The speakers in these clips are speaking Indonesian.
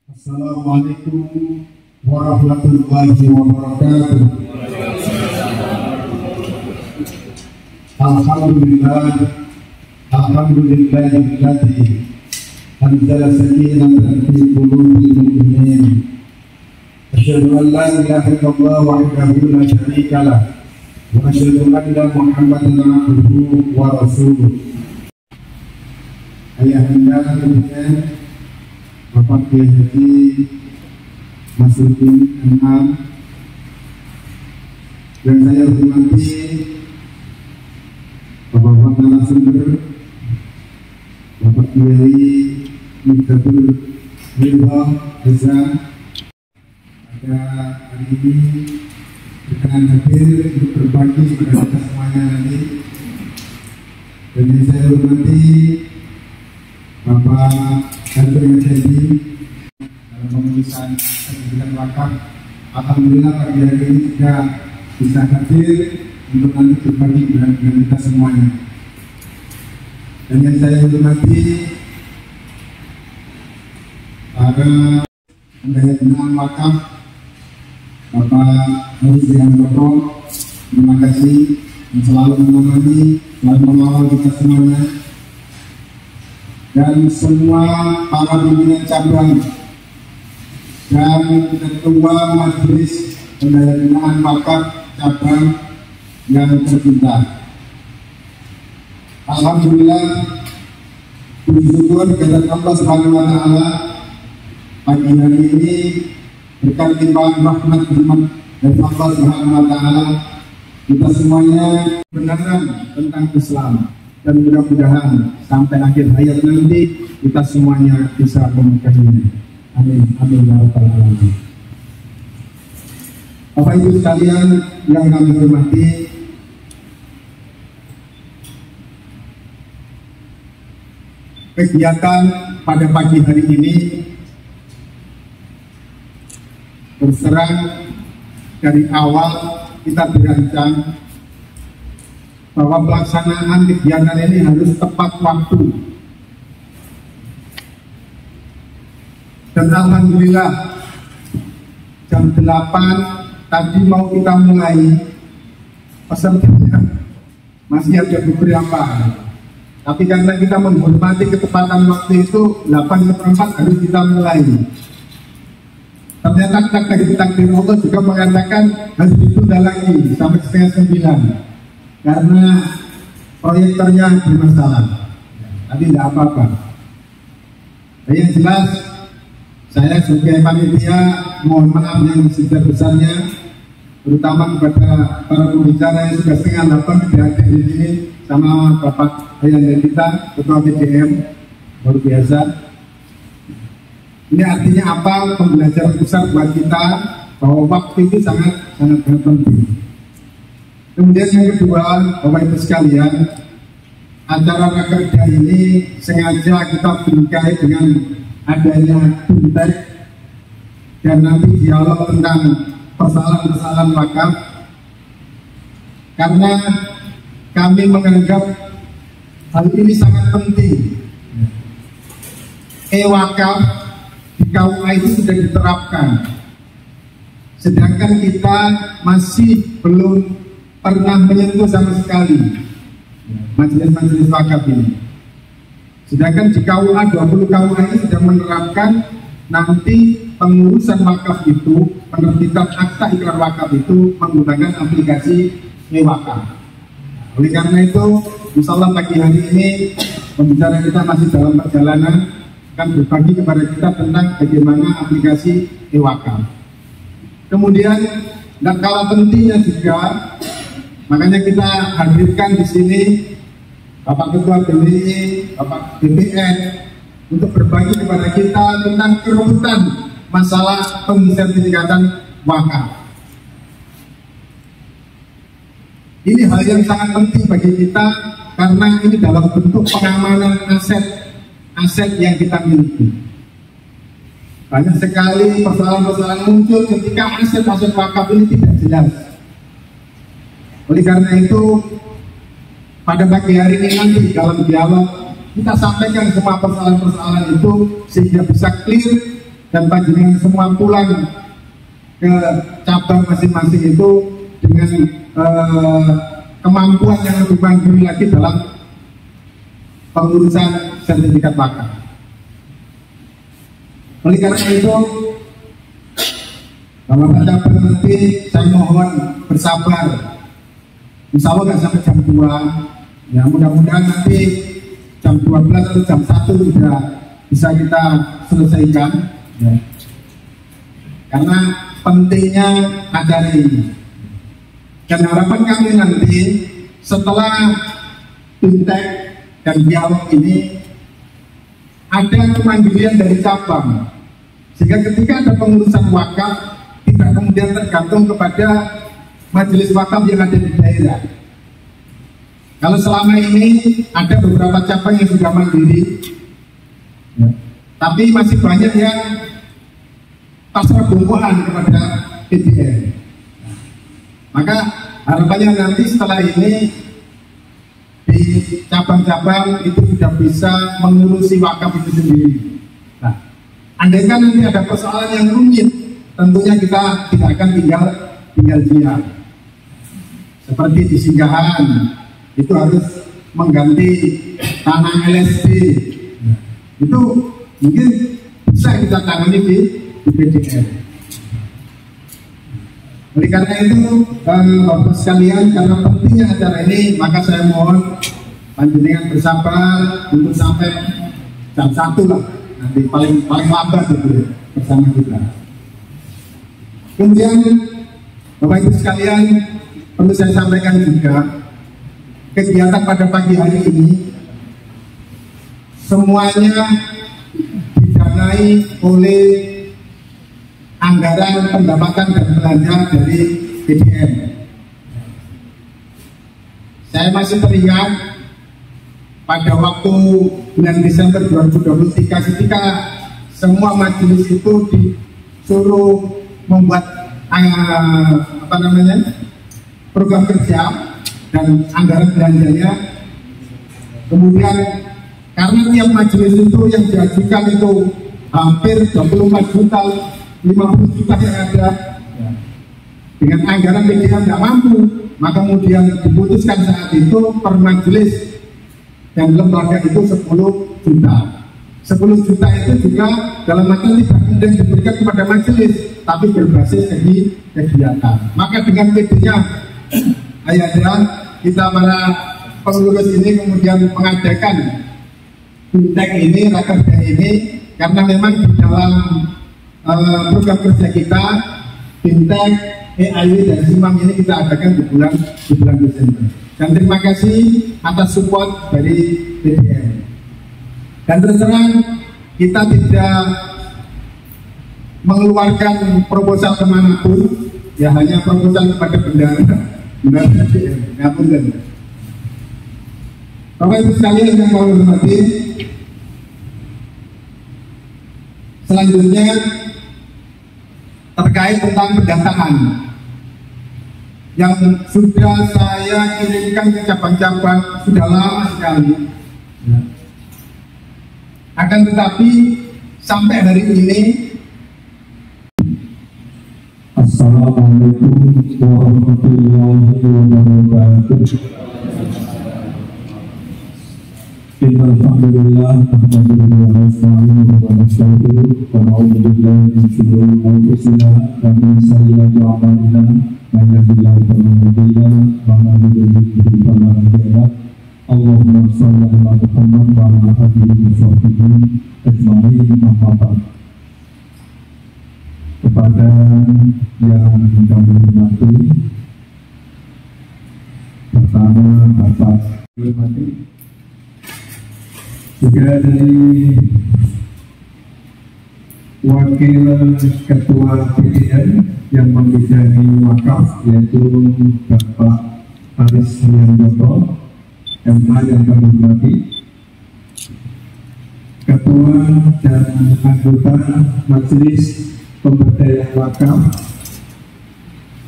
Assalamualaikum warahmatullahi wabarakatuh. Alhamdulillahilladzi anzala sakinatan fi qulubil mu'minin. Asyhadu an la ilaha illallah wahdahu la syarika lah wa asyhadu anna Muhammadan abduhu wa rasuluh. Ayahanda kemudian Bapak Kiai Haji Masruddin M.A. yang saya hormati Bapak narasumber Bapak Kiai Miftahul Ridha Eza pada hari ini berkenan hadir untuk berbagi kepada kita semuanya nanti, dan yang saya hormati Bapak Kantor Jadi dalam penulisan sembilan wakaf. Alhamdulillah pagi hari ini juga bisa hadir untuk nanti berbagi dengan kita semuanya. Dan yang saya hormati para pendaya gunaan wakaf Bapak Haji Toto, terima kasih yang selalu menemani, selalu mengawal kita semuanya. Dan semua para pimpinan cabang dan ketua majelis pendaya gunaan wakaf cabang yang tercinta. Alhamdulillah, puji syukur kepada Allah Subhanahu wa taala, pagi hari ini berkat limpahan rahmat dari Allah Subhanahu wa taala kita semuanya benaran tentang Islam. Dan mudah-mudahan sampai akhir hayat nanti kita semuanya bisa memegangnya. Amin, amin ya rabbal alamin. Bapak Ibu sekalian yang kami hormati, kegiatan pada pagi hari ini berserang dari awal kita berancang bahwa pelaksanaan kegiatan ini harus tepat waktu. Dan alhamdulillah jam 8 tadi mau kita mulai, pesertanya masih ada beberapa. Tapi karena kita menghormati ketepatan waktu itu 8:04 harus kita mulai. Ternyata takdir Allah juga mengatakan harus ditunda lagi sampai setengah 9 karena proyektornya bermasalah. Tapi tidak apa-apa. Yang jelas saya sebagai panitia mohon maaf yang sebesar-besarnya, terutama kepada para pembicara yang sudah setengah 8 tidak hadir di sini, sama Bapak Ayah kita Ketua PDM luar biasa. Ini artinya apa? Pembelajaran besar buat kita bahwa waktu itu sangat penting. Kemudian yang kedua, Bapak Ibu sekalian, acara rakerda ini sengaja kita bingkai dengan adanya fintech dan nanti dialog tentang persoalan-persoalan wakaf, karena kami menganggap hal ini sangat penting. E-wakaf di KUA itu sudah diterapkan, sedangkan kita masih belum pernah menyentuh sama sekali majelis-majelis wakaf ini. Sedangkan di KUA 20 KUA ini sudah menerapkan nanti pengurusan wakaf itu, penerbitan akta ikrar wakaf itu menggunakan aplikasi e-wakaf. Oleh karena itu, insyaallah pagi hari ini pembicara kita masih dalam perjalanan akan berbagi kepada kita tentang bagaimana aplikasi e-wakaf. Kemudian, dan kalah pentingnya juga, makanya kita hadirkan di sini Bapak Ketua BPI, Bapak BPN untuk berbagi kepada kita tentang kerumitan masalah pensertifikatan wakaf. Ini hal yang sangat penting bagi kita karena ini dalam bentuk pengamanan aset yang kita miliki. Banyak sekali persoalan-persoalan muncul ketika aset-aset wakaf ini tidak jelas. Oleh karena itu, pada pagi hari ini nanti dalam dialog kita sampaikan semua persoalan-persoalan itu sehingga bisa clear dan panjenengan semua pulang ke cabang masing-masing itu dengan kemampuan yang lebih mandiri lagi dalam pengurusan sertifikat wakaf. Oleh karena itu, Bapak Cabang nanti saya mohon bersabar. Insya Allah nggak sampai jam 2. Ya, mudah-mudahan nanti jam 12 atau jam 1 sudah bisa kita selesaikan. Ya. Karena pentingnya acara ini. Dan harapan kami nanti setelah fintech dan dialog ini ada kemandirian dari cabang, sehingga ketika ada pengurusan wakaf tidak kemudian tergantung kepada majelis wakaf yang ada di daerah. Kalau selama ini ada beberapa cabang yang sudah mandiri, ya, tapi masih banyak yang pasrah bongkohan kepada PBN. Maka harapannya nanti setelah ini di cabang-cabang itu sudah bisa mengurusi wakaf itu sendiri. Nah, andaikan nanti ada persoalan yang rumit, tentunya kita tidak akan tinggal diam. Seperti di singgahan itu harus mengganti tanah LSD. Itu mungkin bisa kita tangani di PDN. Oleh karena itu, Bapak sekalian, karena pentingnya acara ini, maka saya mohon panjenengan bersabar untuk sampai jam 1 lah, nanti paling lambat gitu bersama kita. Kemudian, Bapak Ibu sekalian, perlu saya sampaikan juga, kegiatan pada pagi hari ini semuanya didanai oleh anggaran pendapatan dan belanja dari PDN. Saya masih teringat pada waktu bulan Desember 2023 ketika semua majelis itu disuruh membuat program kerja dan anggaran belanjanya. Kemudian karena tiap majelis itu yang diajukan itu hampir 24 juta 50 juta yang ada, dengan anggaran PDN tidak mampu, maka kemudian diputuskan saat itu per majelis dan lembaga itu 10 juta. 10 juta itu juga dalam arti tidak kemudian diberikan kepada majelis, tapi berbasis kegiatan. Maka dengan PD-nya ayah kita para pengurus ini kemudian mengadakan fintech ini, rakerda ini, karena memang di dalam program kerja kita fintech, EIW dan SIMAM ini kita adakan di bulan Desember. Dan terima kasih atas support dari PDN. Dan terus terang kita tidak mengeluarkan proposal kemanapun, ya hanya proposal kepada bendara PDN. Ngapunten. Bapak Ibu sekalian yang mau hormati, selanjutnya terkait tentang pendataan yang sudah saya kirimkan ke cabang-cabang sudah lama sekali, akan tetapi sampai hari ini. Assalamualaikum warahmatullahi wabarakatuh. Alhamdulillah, alhamdulillah, wassalamualaikum warahmatullahi wabarakatuh. Wa na'udzu billahi min syururi anfusina wa min sayyiati a'malina. Man yahdihillahu fala mudilla lahu wa man yudlil fala hadiya lahu. Allahumma shalli ala Muhammad wa ala alihi wa sahbihi ajma'in. Amma ba'd. Kepada yang kami hormati, pertama Bapak hormati, juga dari Wakil Ketua PDN yang membidangi wakaf, yaitu Bapak Aris Yandoto MA yang kami hormati, Ketua dan anggota Majelis Pemberdayaan Wakaf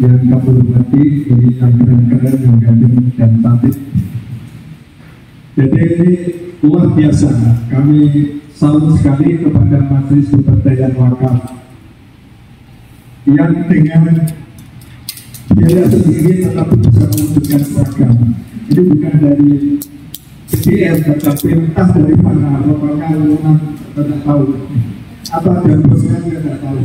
yang kami hormati, dari anggaran-anggaran yang hadir dan tatib. Jadi ini luar biasa, kami salut sekali kepada Majelis Pemberdayaan Wakaf yang dengan biaya sendiri tetapi bisa mewujudkan seragam. Ini bukan dari BDM, tetapi entah dari mana, apakah tidak tahu, atau ada bosnya tidak tahu.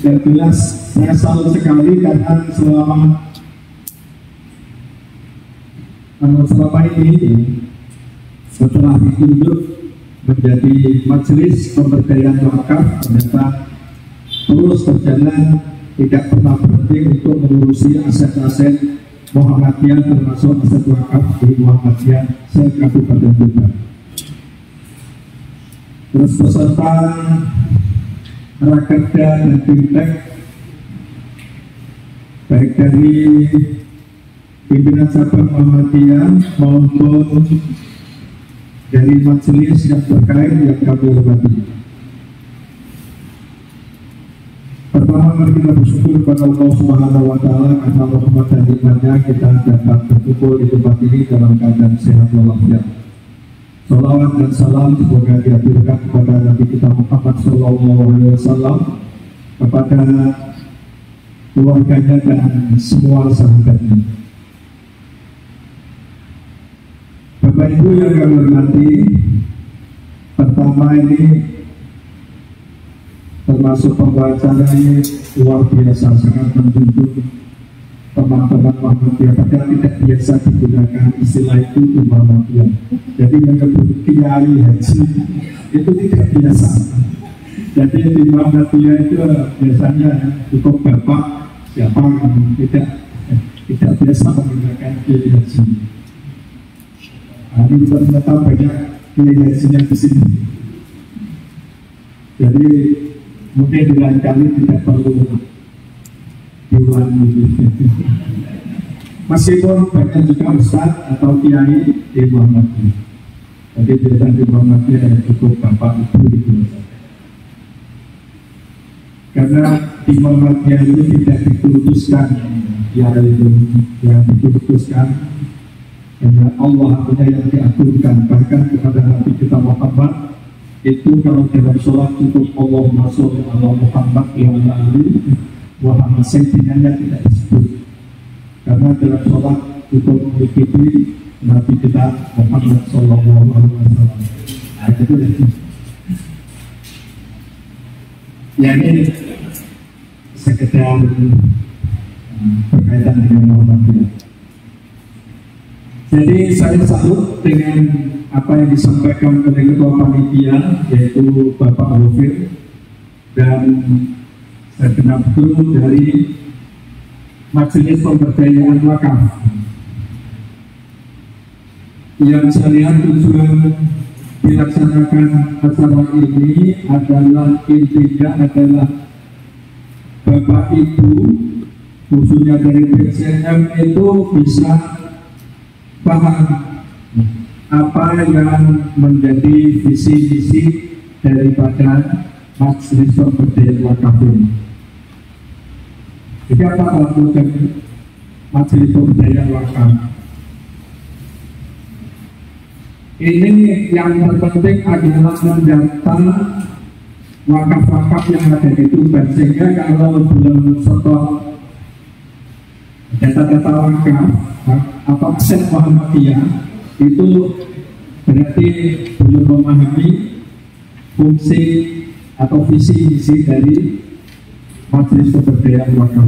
Dan jelas saya salut sekali karena selama ini setelah ditunjuk menjadi Majelis Pemberdayaan Wakaf ternyata terus berjalan, tidak pernah berhenti untuk mengurusi aset-aset Muhammadiyah termasuk aset wakaf di Muhammadiyah se-Kabupaten Tuban. Terus beserta Rakerda dan Fintech baik dari pimpinan cabang Muhammadiyah maupun dari majelis yang terkait yang kami hormati. Pertama, mari kita bersyukur kepada Allah Subhanahu wa Ta'ala karena rahmat dan nikmatnya kita dapat berkumpul di tempat ini dalam keadaan sehat walafiat. Salawat dan salam semoga diaturkan kepada Nabi kita Muhammad SAW, kepada keluarganya dan semua sahabatnya. Bapak Ibu yang kami hormati, pertama ini termasuk pembahasannya ini luar biasa, sangat menjunjung teman-teman Muhammadiyah, padahal tidak biasa digunakan istilah itu di Muhammadiyah. Jadi menyebut kiai haji itu tidak biasa. Jadi di Muhammadiyah itu biasanya cukup bapak siapa yang tidak biasa menggunakan kiai haji. Ini ternyata banyak kiai hajinya di sini. Jadi mungkin di lain kali tidak perlu diulangi. Meskipun banyak juga ustaz atau kiai di Muhammadiyah. Jadi biasanya di Muhammadiyah cukup bapak ibu itu. Karena di Muhammadiyah itu tidak dikultuskan kiai itu, yang dikultuskan karena Allah punya yang diaturkan. Bahkan kepada Nabi kita Muhammad itu kalau dalam sholat cukup Allahumma sholli ala Muhammad wa ala ali Muhammad, sayyidinanya tidak disebut karena dalam sholat cukup mengikuti Nabi kita Muhammad sallallahu alaihi wasallam. Nah, itu ya, ini sekedar berkaitan dengan Muhammadiyah. Jadi saya salut dengan apa yang disampaikan oleh Ketua Panitia yaitu Bapak Hafir dan segenap kru dari Majelis Pemberdayaan Wakaf. Yang saya lihat tujuan dilaksanakan acara ini adalah intinya adalah Bapak Ibu khususnya dari BCM itu bisa paham apa yang menjadi visi-misi daripada Majelis Pemberdayaan Wakaf ini. Jadi apa tujuan Majelis Pemberdayaan Wakaf? Ini yang terpenting adalah mendata wakaf-wakaf yang ada di Tuban, sehingga kalau belum setor data-data wakaf atau aset Muhammadiyah itu berarti belum memahami fungsi atau visi-misi dari Majelis Pemberdayaan Wakaf.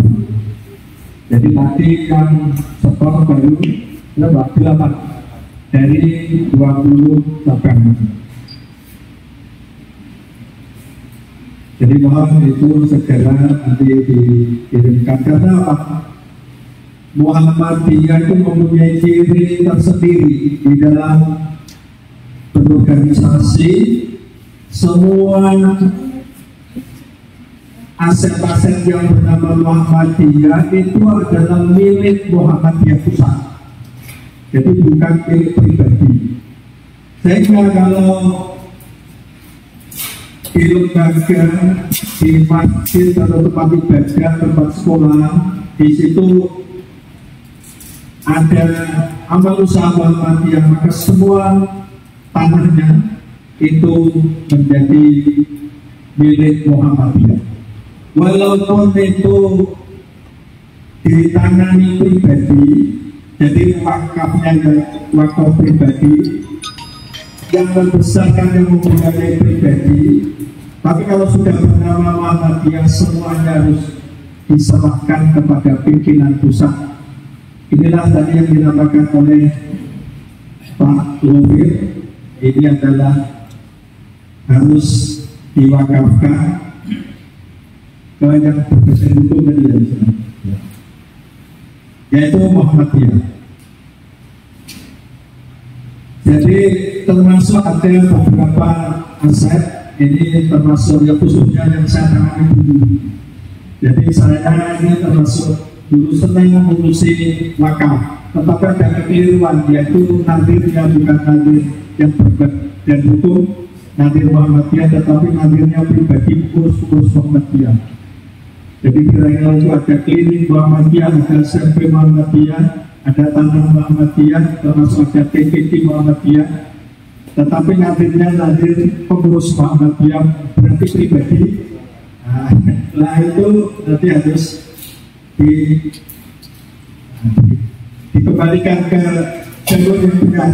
Jadi tadi kan setor baru 8 dari 20 cabang. Jadi mohon itu segera nanti dikirimkan karena apa? Muhammadiyah itu mempunyai ciri tersendiri di dalam berorganisasi. Semua aset-aset yang bernama Muhammadiyah itu adalah milik Muhammadiyah pusat, jadi bukan milik pribadi. Sehingga kalau di lembaga, di masjid atau tempat ibadah, tempat sekolah, di situ ada amal usaha Muhammadiyah, maka semua tanahnya itu menjadi milik Muhammadiyah. Walaupun itu ditangani pribadi, jadi wakafnya wakaf pribadi, yang membesarkan yang mempunyai pribadi, tapi kalau sudah bernama Muhammadiyah semuanya harus diserahkan kepada pimpinan pusat. Inilah tadi yang dinamakan oleh Pak Lubir, ini adalah harus diwakafkan ke yang berkesan hukum tadi, yaitu Muhammadiyah. Jadi termasuk ada beberapa aset, ini termasuk yang khususnya yang saya tangani dulu. Jadi saya ini termasuk dulu senang mengurusi wakaf, tetapi ada kekeliruan, yaitu nadirnya bukan nadir yang berbadan hukum, nadir Muhammadiyah, tetapi nadirnya pribadi urus Muhammadiyah. Jadi kira-kira itu ada klinik Muhammadiyah, ada SMP Muhammadiyah, ada tanah Muhammadiyah, termasuk ada TPT Muhammadiyah, tetapi nadirnya nadir pengurus Muhammadiyah berarti pribadi. Nah itu nanti harus dikembalikan ke jalur yang benar,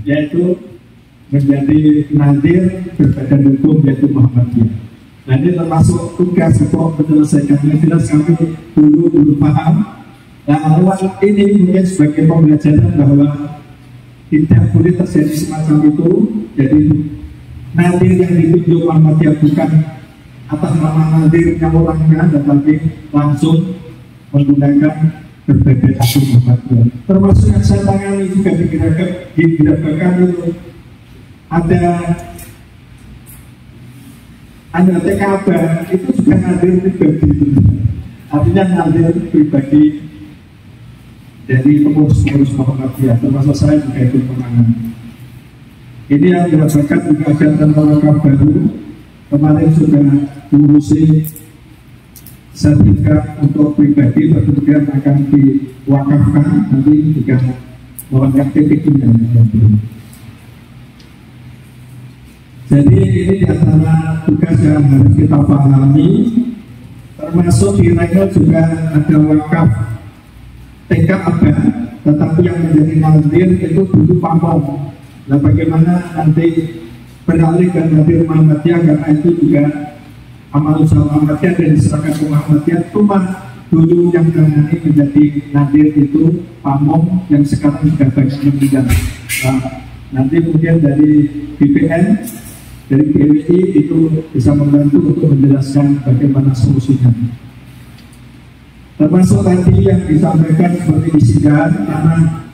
yaitu menjadi nadir berbadan hukum, yaitu Muhammadiyah. Nah ini termasuk tugas untuk menyelesaikannya. Jelas kami dulu paham. Nah awal ini mungkin sebagai pembelajaran bahwa tidak boleh terjadi semacam itu. Jadi nadir yang ditunjuk Muhammadiyah bukan atas nama nadirnya orangnya, tetapi langsung menggunakan berbagai hukum Muhammadiyah. Termasuk yang saya tangani juga digerakkan itu ada TKB, itu juga nadir pribadi, artinya nadir pribadi dari pengurus Muhammadiyah, termasuk saya juga ikut menangani. Ini yang dirasakan juga ada tentang wakaf baru. Kemarin sudah mengurusi sertifikat untuk pribadi, kemudian akan diwakafkan, nanti juga melengkapi TPT-nya. Jadi ini antara tugas yang harus kita pahami, termasuk di Rengel juga ada wakaf TK ada, tetapi yang menjadi nadir itu dulu pamong. Nah bagaimana nanti beralih ke nadir Muhammadiyah, karena itu juga amal usaha Muhammadiyah dan diserahkan ke Muhammadiyah. Cuma dulu yang tangani menjadi nadir itu pamong, yang sekarang sudah banyak meninggal. Nah, nanti kemudian dari BPN, dari PWI itu bisa membantu untuk menjelaskan bagaimana solusinya. Termasuk tadi yang disampaikan seperti di sidang, tanah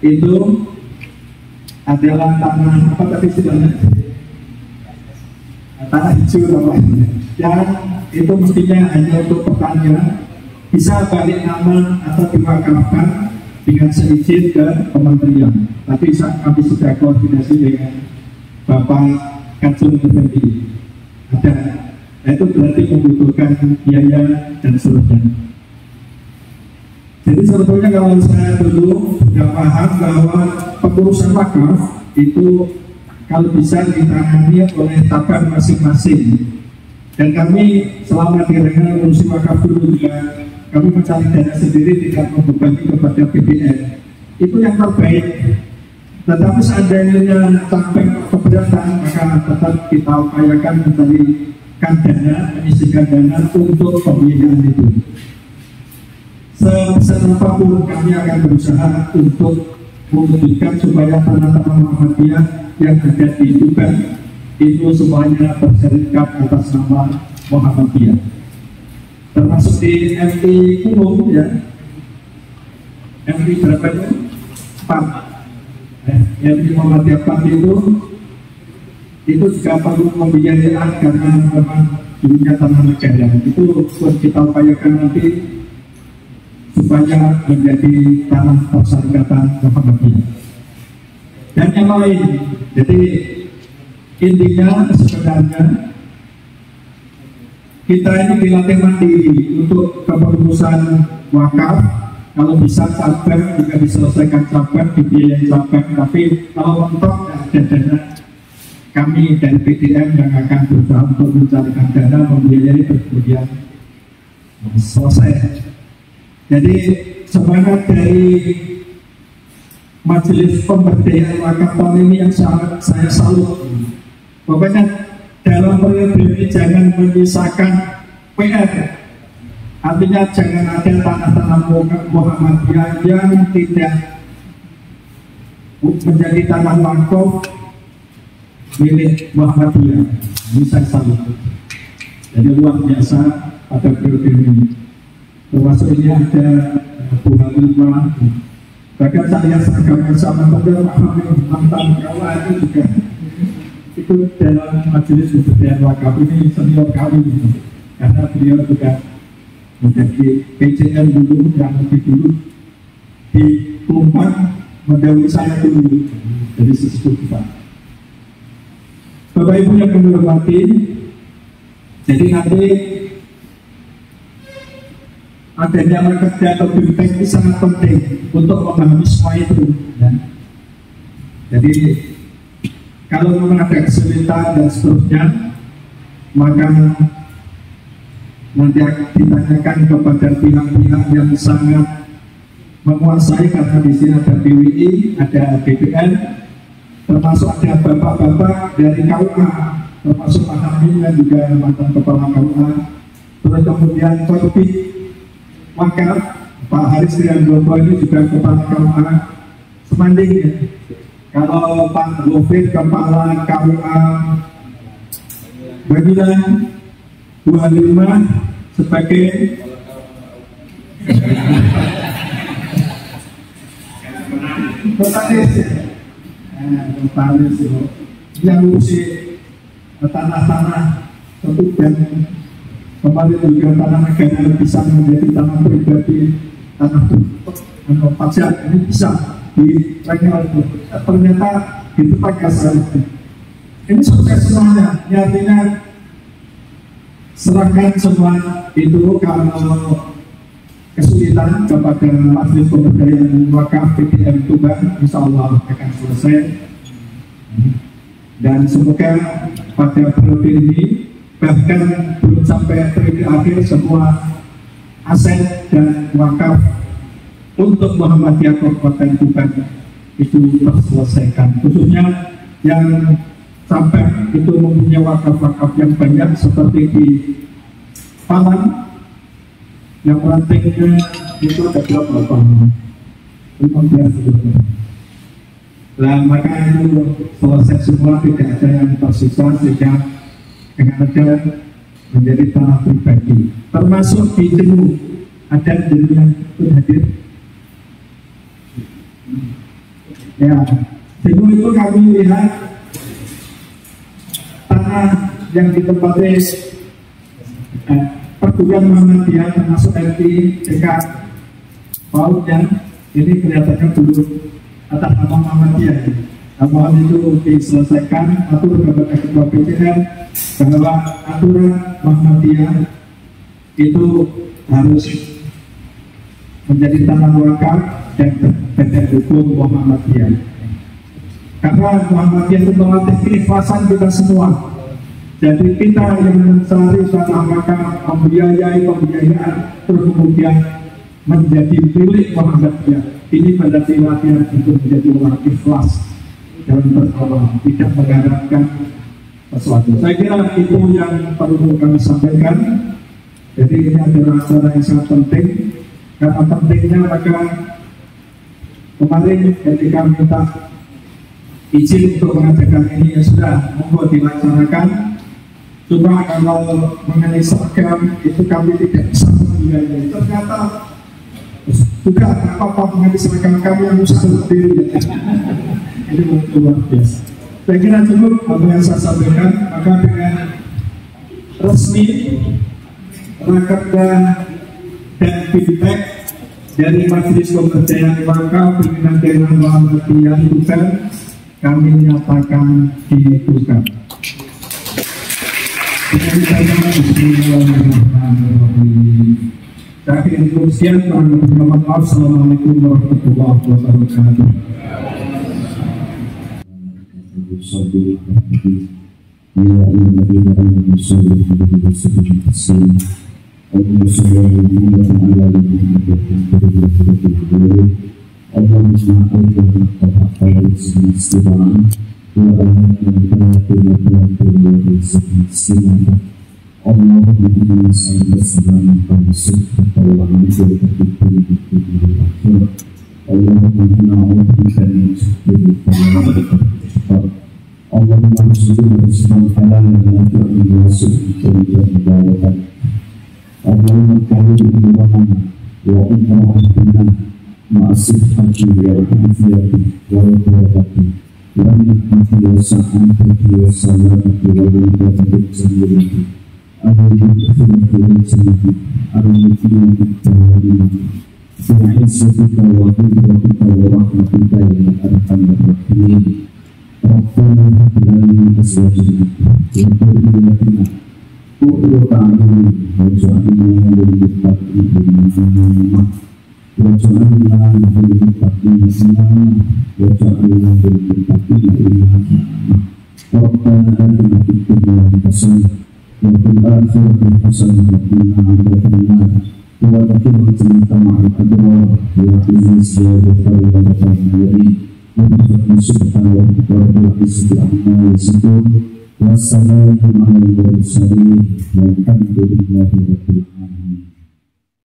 itu adalah tanah apa tadi sidangnya? Tanah hijau namanya. Dan itu mestinya hanya untuk pertanian, bisa balik nama atau diwakafkan dengan seizin ke kementerian. Tapi kami sudah koordinasi dengan Bapak Kacung Effendi. Ada, nah itu berarti membutuhkan biaya dan seterusnya. Jadi sebetulnya kalau saya dulu sudah paham bahwa pengurusan wakaf itu kalau bisa ditangani oleh tabang masing-masing. Dan kami selama di Rengel mengurusi wakaf dulu juga, kami mencari dana sendiri, tidak membebani kepada BPN. Itu yang terbaik. Tetapi seandainya sampai keberatan, maka tetap kita upayakan mencarikan dana, menyisihkan dana untuk pembiayaan itu. Sebesar apapun kami akan berusaha untuk mewujudkan supaya tanah-tanah Muhammadiyah yang ada di Tuban itu semuanya bersertifikat atas nama Muhammadiyah. Termasuk di MI umum ya, MI berapa itu? 4. Yang di Muhammadiyah 4 itu juga perlu pembiayaan karena memang dulunya tanah negara. Itu pun kita upayakan nanti supaya menjadi tanah perserikatan Muhammadiyah. Dan yang lain, jadi intinya sebenarnya kita ini dilatih mandiri untuk kepengurusan wakaf. Kalau bisa cabang juga diselesaikan cabang, dibiayai cabang. Tapi kalau mentok ada dana kami dari PDM yang akan berusaha untuk mencarikan dana membiayai kemudian selesai. Jadi semangat dari Majelis Pemberdayaan Wakaf tahun ini yang sangat saya salut. Pokoknya dalam periode ini jangan menyisakan PR. Artinya jangan ada tanah-tanah Muhammadiyah yang tidak menjadi tanah wakaf milik Muhammadiyah. Ini saya salut. Jadi luar biasa pada periode ini. Termasuk ini ada Bu Halimah, bahkan saya seagama sama Pak Hamid mantan kawan itu juga itu dalam Majelis Pemberdayaan Wakaf ini senior kami, karena beliau juga menjadi PCN dulu yang lebih dulu di Kumpang mendahului saya dulu, jadi sesepuh kita. Bapak Ibu yang kami hormati, jadi nanti adanya kerja atau BIMTEK ini sangat penting untuk memahami semua itu. Ya. Jadi kalau memang ada kesulitan dan seterusnya, maka nanti akan ditanyakan kepada pihak-pihak yang sangat menguasai, karena di sini ada BWI, ada BPN, termasuk ada bapak-bapak dari KUA, termasuk Pak Hamid dan juga mantan kepala KUA, terus kemudian Korbit Wakaf Pak Haris Triandono ini juga kepala KUA Semanding ya. Kalau Pak Gofir kepala KUA Banyulang, Bu Halimah sebagai notaris yang ngurusi tanah-tanah tentu, dan kemarin juga tanah negara bisa menjadi tanah pribadi, tanah pajak ini bisa di ternyata itu pakai seharusnya. Ini sukses semuanya, artinya serahkan semua itu. Kalau kesulitan kepada Majelis Pemberdayaan Wakaf PDM Tuban, insya Allah akan selesai. Dan semoga pada periode ini, bahkan belum sampai periode akhir, semua aset dan wakaf untuk Muhammadiyah Kabupaten Tuban itu terselesaikan, khususnya yang sampai itu mempunyai wakaf-wakaf yang banyak seperti di Paman, yang rantingnya itu ada berapa? 15. Nah, maka itu selesai semua, tidak ada yang tersisa, sehingga dengan ada menjadi tanah pribadi, termasuk di Jenuh, ada Jenuh yang hadir. Ya, Jenuh itu kami lihat tanah yang ditempati perguruan Muhammadiyah, termasuk LT, TK, PAUD-nya, ini kelihatannya dulu atas nama Muhammadiyah. Mohon itu diselesaikan, atur kepada Ketua PCN bahwa aturan Muhammadiyah itu harus menjadi tanah wakaf dan badan hukum Muhammadiyah. Karena Muhammadiyah itu melatih keikhlasan kita semua. Jadi kita yang mencari tanah wakaf, pembiayai pembiayaan, terus kemudian menjadi milik Muhammadiyah. Ini berarti latihan untuk menjadi orang ikhlas dan bertawaf, tidak mengharapkan sesuatu. Saya kira itu yang perlu kami sampaikan. Jadi ini adalah acara yang sangat penting. Karena pentingnya, maka kemarin ketika minta izin untuk mengadakan ini, ya sudah, monggo dilaksanakan. Cuma kalau mengenai seragam itu kami tidak bisa membiayai. Ternyata juga apa-apa mengenai seragam kami yang usaha sendiri. Ini luar biasa. Saya kira cukup apa yang saya sampaikan. Maka dengan resmi Rakerda dan feedback dari Majelis Pemberdayaan Wakaf pimpinan Dewan Muhammadiyah Tuban, kami nyatakan ditutup. Assalamualaikum warahmatullahi wabarakatuh. يصلوا على النبي يا أيها الذين آمنوا صلوا عليه وسلموا تسليما اللهم صل على محمد اللهم اجعل الحق وارزقنا اتباعه وآتنا الباطل باطلا وارزقنا اجتنابه اللهم إنا نسألك السلامة والصدق والعافية في الدين والآخرة اللهم إنا نعوذ بك من شر البلاء والشر اللهم ارزقنا رزقا حلالا نافعا واسعا طيبا مباركا اللهم قوي إيماننا وأمرنا مع الصحة والعافية والبركة والنعمة والسعادة والسلامة والعبادة والجنة الدخلة والجنة المقيمة التوابين بعزتك وقدرتك ورحمتك يا أرحم الراحمين ربنا هب لنا من أزواجنا وذرياتنا قرة أعين واجعلنا للمتقين إماما واجعلنا للمتقين إماما واجعلنا للمتقين إماما ربنا آتنا في الدنيا حسنة وفي الآخرة حسنة وقنا عذاب النار وادخلنا الجنة مع الأبرار يا عزيز يا غفار يا غفار العالمين وبفضل سبحانه وتعالى بالعزة عما يصفون والسلام على المرسلين والحمد لله رب العالمين.